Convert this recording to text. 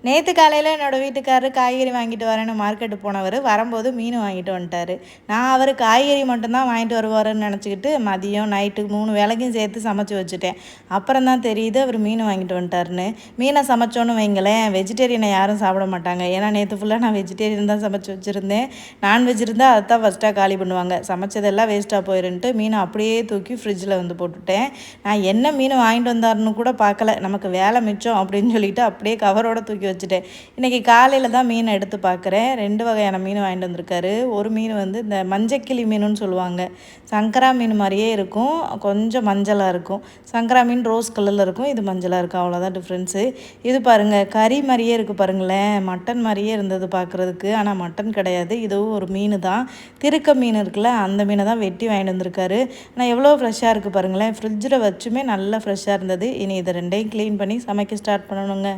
நேற்று காலையில் என்னோடய வீட்டுக்காரர் காய்கறி வாங்கிட்டு வரேன்னு மார்க்கெட்டு போனவர் வரும்போது மீன் வாங்கிட்டு வந்துட்டார். நான் அவர் காய்கறி மட்டும்தான் வாங்கிட்டு வருவாருன்னு நினச்சிக்கிட்டு மதியம் நைட்டு 3 வேளைக்கும் சேர்த்து சமைச்சு வச்சுட்டேன். அப்புறம் தான் தெரியுது அவர் மீன் வாங்கிட்டு வந்துட்டாருன்னு. மீனை சமைச்சோன்னு வைங்களேன், வெஜிடேரியனை யாரும் சாப்பிட மாட்டாங்க. ஏன்னா நேற்று ஃபுல்லாக நான் வெஜிடேரியன் தான் சமைச்சு வச்சுருந்தேன். நான்வெஜ் இருந்தால் அதை தான் ஃபஸ்ட்டாக காலி பண்ணுவாங்க. சமைச்சதெல்லாம் வேஸ்ட்டாக போயிருன்ட்டு மீனை அப்படியே தூக்கி ஃப்ரிட்ஜில் வந்து போட்டுவிட்டேன். நான் என்ன மீன் வாங்கிட்டு வந்தாருன்னு கூட பார்க்கல. நமக்கு வேலை மிச்சம் அப்படின்னு சொல்லிட்டு அப்படியே கவரோட தூக்கி வச்சுட்டேன். இன்றைக்கி காலையில் தான் மீன் எடுத்து பார்க்குறேன். 2 வகையான மீன் வாங்கிட்டு வந்திருக்காரு. ஒரு மீன் வந்து இந்த மஞ்சக்கிளி மீனுன்னு சொல்லுவாங்க. சங்கரா மீன் மாதிரியே இருக்கும், கொஞ்சம் மஞ்சளாக இருக்கும். சங்கரா மீன் ரோஸ் கலரில் இருக்கும், இது மஞ்சளாக இருக்கும். அவ்வளோதான் டிஃப்ரென்ஸு. இது பாருங்கள், கறி மாதிரியே இருக்குது பாருங்களேன். மட்டன் மாதிரியே இருந்தது பார்க்குறதுக்கு, ஆனால் மட்டன் கிடையாது. இதுவும் ஒரு மீன் தான். திருக்க மீன் இருக்குல்ல, அந்த மீனை தான் வெட்டி வாங்கிட்டு வந்திருக்காரு. ஆனால் எவ்வளோ ஃப்ரெஷ்ஷாக இருக்குது பாருங்களேன். ஃப்ரிட்ஜில் வச்சுமே நல்லா ஃப்ரெஷ்ஷாக இருந்தது. இனி இதை 2யும் க்ளீன் பண்ணி சமைக்க ஸ்டார்ட் பண்ணணுங்க.